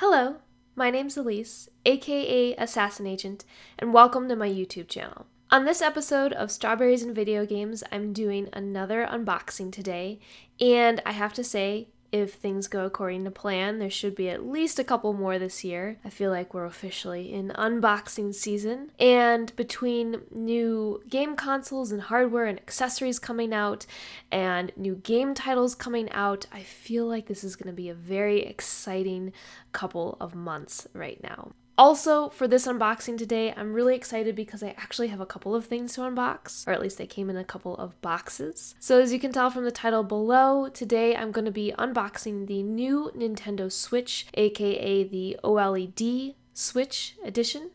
Hello, my name's Elise, aka Assassin Agent, and welcome to my YouTube channel. On this episode of Strawberries and Video Games, I'm doing another unboxing today, and I have to say, if things go according to plan, there should be at least a couple more this year. I feel like we're officially in unboxing season, and between new game consoles and hardware and accessories coming out, and new game titles coming out, I feel like this is going to be a very exciting couple of months right now. Also, for this unboxing today, I'm really excited because I actually have a couple of things to unbox, or at least they came in a couple of boxes. So as you can tell from the title below, today I'm going to be unboxing the new Nintendo Switch, aka the OLED Switch edition,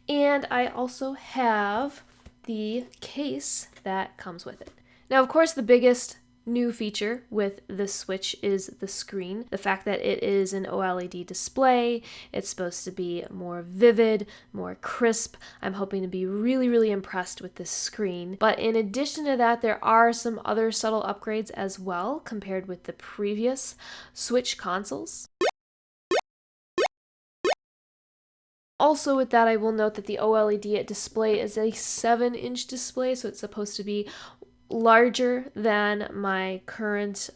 and I also have the case that comes with it. Now, of course, the biggest new feature with the Switch is the screen. The fact that it is an OLED display, it's supposed to be more vivid, more crisp. I'm hoping to be really impressed with this screen. But in addition to that, there are some other subtle upgrades as well compared with the previous Switch consoles. Also with that, I will note that the OLED display is a 7-inch display, so it's supposed to be larger than my current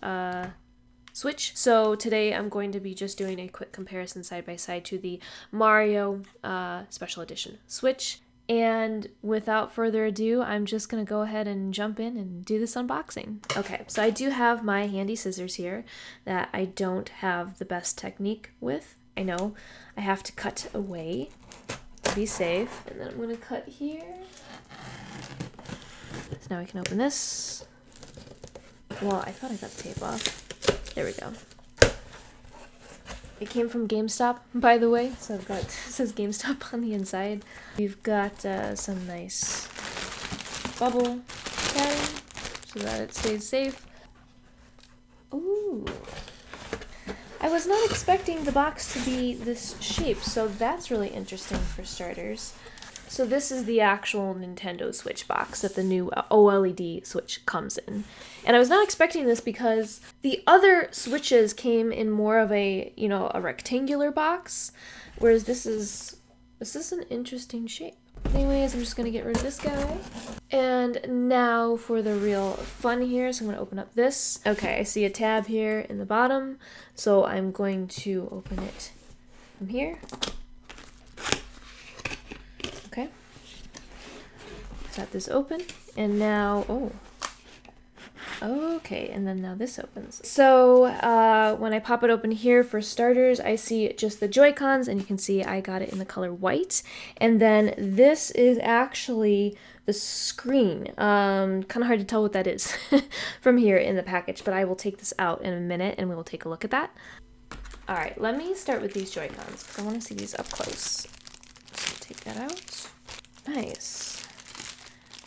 Switch. So today I'm going to be just doing a quick comparison side by side to the Mario Special Edition Switch. And without further ado, I'm just going to go ahead and jump in and do this unboxing. Okay, so I do have my handy scissors here that I don't have the best technique with. I know I have to cut away to be safe. And then I'm going to cut here. So now we can open this. Well, I thought I got the tape off. There we go. It came from GameStop, by the way, so I've got, it says GameStop on the inside. We've got some nice bubble padding so that it stays safe. Ooh. I was not expecting the box to be this shape, so that's really interesting for starters. So this is the actual Nintendo Switch box that the new OLED Switch comes in. And I was not expecting this because the other Switches came in more of a, a rectangular box, whereas this is an interesting shape. Anyways, I'm just going to get rid of this guy. And now for the real fun here, so I'm going to open up this. Okay, I see a tab here in the bottom, so I'm going to open it from here. Okay, got this open, and now, okay, and then now this opens. So when I pop it open here, for starters, I see just the Joycons, and you can see I got it in the color white. And then this is actually the screen. Kind of hard to tell what that is from here in the package, but I will take this out in a minute, and we will take a look at that. All right, let me start with these Joycons, because I want to see these up close. So take that out. Nice.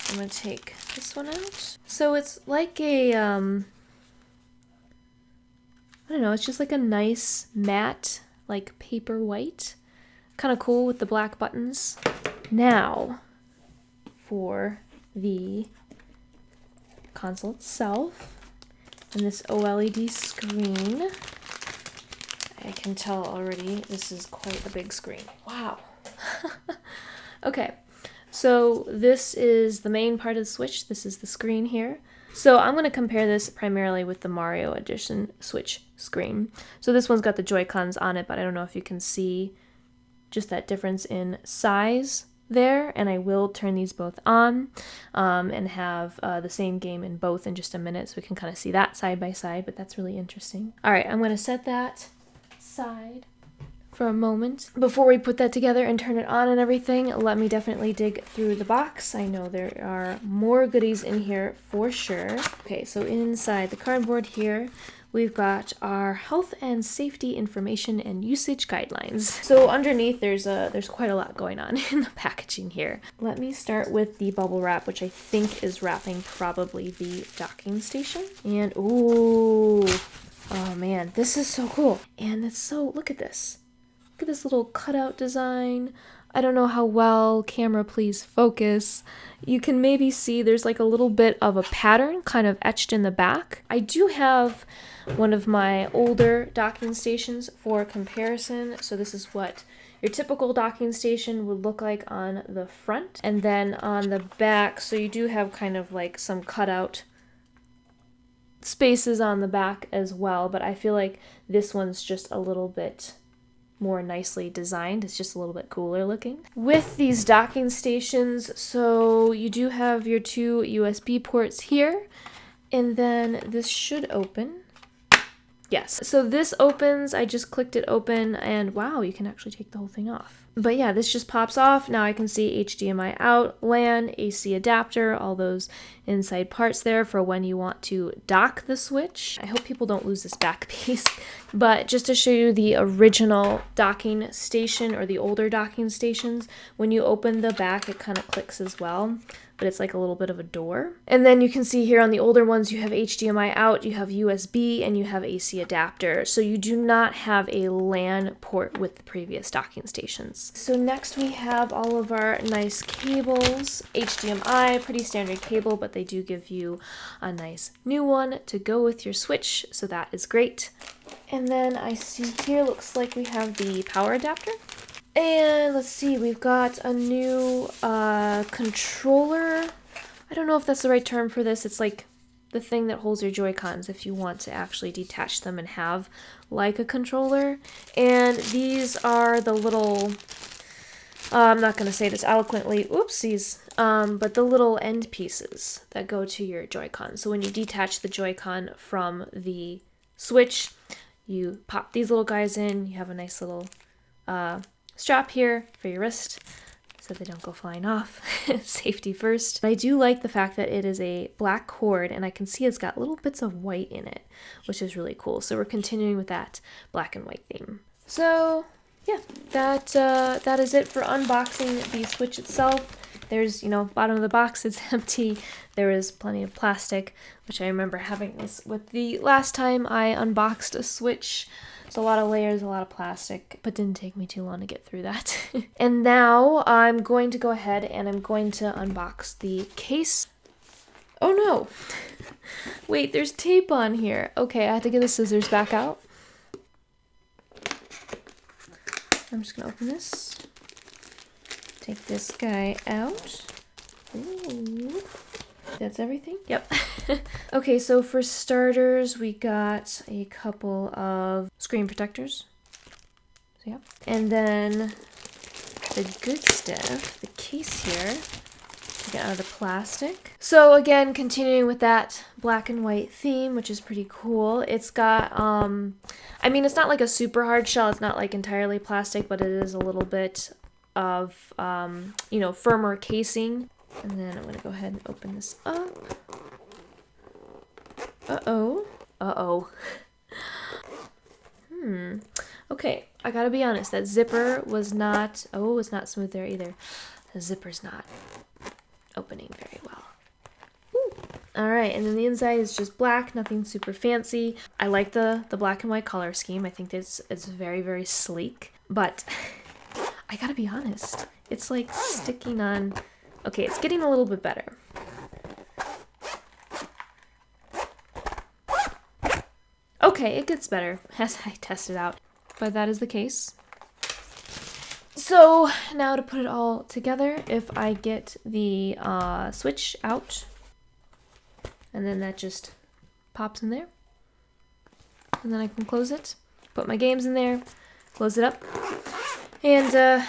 I'm going to take this one out. So it's like a, I don't know, it's just like a nice matte, like paper white. Kind of cool with the black buttons. Now, for the console itself, and this OLED screen, I can tell already this is quite a big screen. Wow. Okay, so this is the main part of the Switch. This is the screen here. So I'm going to compare this primarily with the Mario Edition Switch screen. So this one's got the Joy-Cons on it, but I don't know if you can see just that difference in size there. And I will turn these both on and have the same game in both in just a minute, so we can kind of see that side by side, but that's really interesting. All right, I'm going to set that aside for a moment. Before we put that together and turn it on and everything, let me definitely dig through the box. I know there are more goodies in here for sure. Okay, so inside the cardboard here, we've got our health and safety information and usage guidelines. So underneath there's quite a lot going on in the packaging here. Let me start with the bubble wrap, which I think is wrapping probably the docking station. And ooh, oh man, this is so cool. And it's so, look at this. Look at this little cutout design. I don't know how well, camera please focus. You can maybe see there's like a little bit of a pattern kind of etched in the back. I do have one of my older docking stations for comparison. So this is what your typical docking station would look like on the front. And then on the back, so you do have kind of like some cutout spaces on the back as well, but I feel like this one's just a little bit more nicely designed. It's just a little bit cooler looking. With these docking stations, so you do have your two USB ports here, and then this should open. Yes, so this opens, I just clicked it open, and wow, you can actually take the whole thing off. But yeah, this just pops off. Now I can see HDMI out, LAN, AC adapter, all those inside parts there for when you want to dock the Switch. I hope people don't lose this back piece. But just to show you the original docking station, or the older docking stations, when you open the back, it kind of clicks as well, but it's like a little bit of a door. And then you can see here on the older ones, you have HDMI out, you have USB, and you have AC adapter. So you do not have a LAN port with the previous docking stations. So next we have all of our nice cables. HDMI, pretty standard cable, but they do give you a nice new one to go with your Switch, so that is great. And then I see here, looks like we have the power adapter. And let's see, we've got a new controller. I don't know if that's the right term for this. It's like the thing that holds your Joycons if you want to actually detach them and have like a controller. And these are the little, I'm not going to say this eloquently, oopsies, but the little end pieces that go to your Joy-Con. So when you detach the Joy-Con from the Switch, you pop these little guys in, you have a nice little strap here for your wrist so they don't go flying off. Safety first. But I do like the fact that it is a black cord, and I can see it's got little bits of white in it, which is really cool. So we're continuing with that black and white theme. So yeah, that is it for unboxing the Switch itself. There's, bottom of the box, it's empty. There is plenty of plastic, which I remember having this with the last time I unboxed a Switch. It's a lot of layers, a lot of plastic, but didn't take me too long to get through that. And now I'm going to go ahead and I'm going to unbox the case. Oh no! Wait, there's tape on here. Okay, I have to get the scissors back out. I'm just gonna open this. Take this guy out. Ooh. That's everything? Yep. Okay, so for starters, we got a couple of screen protectors. So, yeah. And then the good stuff, the case here, get out of the plastic. So again, continuing with that black and white theme, which is pretty cool. It's got, it's not like a super hard shell. It's not like entirely plastic, but it is a little bit of, firmer casing. And then I'm going to go ahead and open this up. Uh-oh. Uh-oh. Okay, I gotta be honest. That zipper was not... Oh, it's not smooth there either. The zipper's not opening very well. Alright, and then the inside is just black, nothing super fancy. I like the black and white color scheme. I think it's very, very sleek. But I gotta be honest. It's like sticking on... Okay, it's getting a little bit better. Okay, it gets better as I test it out. But that is the case. So now to put it all together, if I get the Switch out, and then that just pops in there. And then I can close it, put my games in there, close it up, and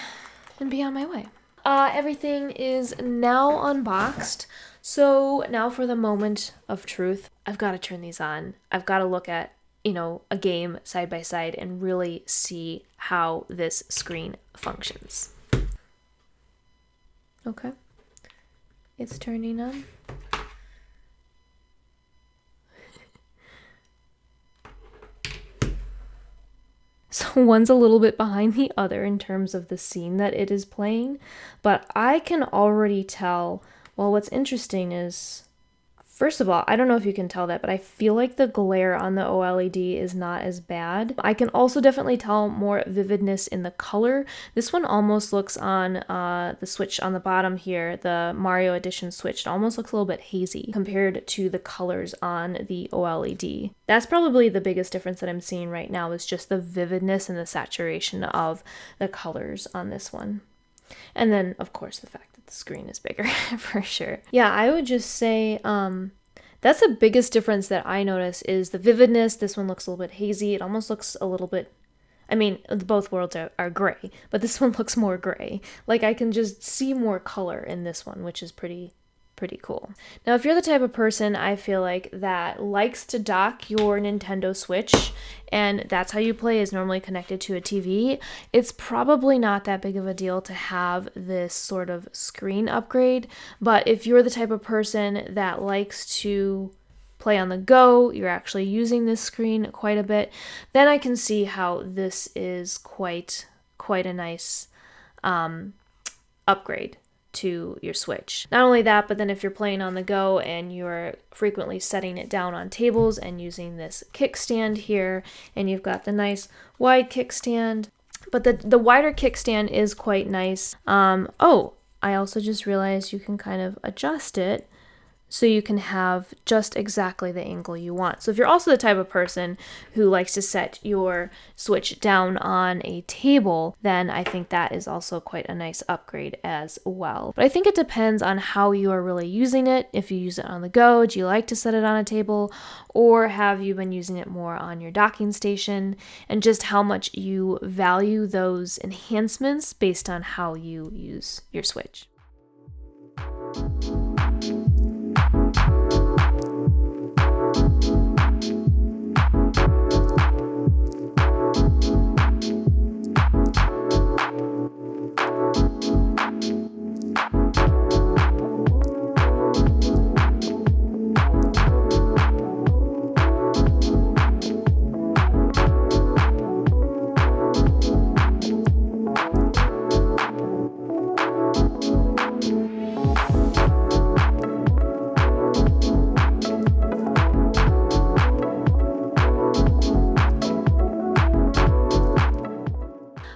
be on my way. Everything is now unboxed, so now for the moment of truth. I've got to turn these on. I've got to look at, a game side by side and really see how this screen functions. Okay. It's turning on. So one's a little bit behind the other in terms of the scene that it is playing, but I can already tell, well, what's interesting is First of all, I don't know if you can tell that, but I feel like the glare on the OLED is not as bad. I can also definitely tell more vividness in the color. This one almost looks on the Switch on the bottom here, the Mario Edition Switch. It almost looks a little bit hazy compared to the colors on the OLED. That's probably the biggest difference that I'm seeing right now is just the vividness and the saturation of the colors on this one. And then, of course, the fact that the screen is bigger for sure. Yeah, I would just say that's the biggest difference that I notice is the vividness. This one looks a little bit hazy. It almost looks a little bit, I mean, both worlds are gray, but this one looks more gray. Like I can just see more color in this one, which is pretty cool. Now, if you're the type of person, I feel like, that likes to dock your Nintendo Switch and that's how you play, is normally connected to a TV, it's probably not that big of a deal to have this sort of screen upgrade. But if you're the type of person that likes to play on the go, you're actually using this screen quite a bit, then I can see how this is quite a nice upgrade to your Switch. Not only that, but then if you're playing on the go and you're frequently setting it down on tables and using this kickstand here, and you've got the nice wide kickstand, but the wider kickstand is quite nice. Oh, I also just realized you can kind of adjust it so you can have just exactly the angle you want. So if you're also the type of person who likes to set your Switch down on a table, then I think that is also quite a nice upgrade as well. But I think it depends on how you are really using it. If you use it on the go, do you like to set it on a table, or have you been using it more on your docking station, and just how much you value those enhancements based on how you use your Switch.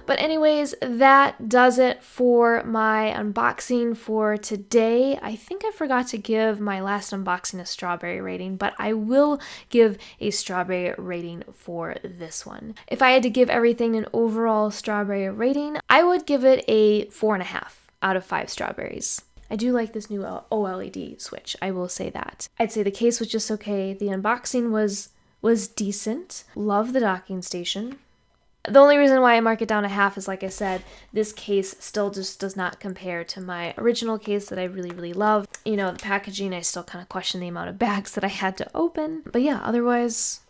But anyways, that does it for my unboxing for today. I think I forgot to give my last unboxing a strawberry rating, but I will give a strawberry rating for this one. If I had to give everything an overall strawberry rating, I would give it a 4.5 out of 5 strawberries. I do like this new OLED Switch, I will say that. I'd say the case was just okay. The unboxing was decent. Love the docking station. The only reason why I mark it down a half is, like I said, this case still just does not compare to my original case that I really love. You know, the packaging, I still kind of question the amount of bags that I had to open. But yeah, otherwise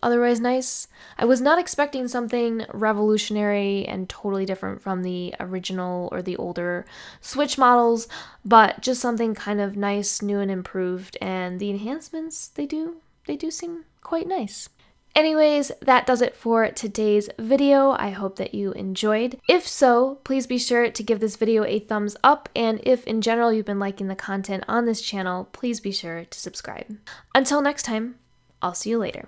nice. I was not expecting something revolutionary and totally different from the original or the older Switch models, but just something kind of nice, new and improved. And the enhancements, they do seem quite nice. Anyways, that does it for today's video. I hope that you enjoyed. If so, please be sure to give this video a thumbs up, and if in general you've been liking the content on this channel, please be sure to subscribe. Until next time, I'll see you later.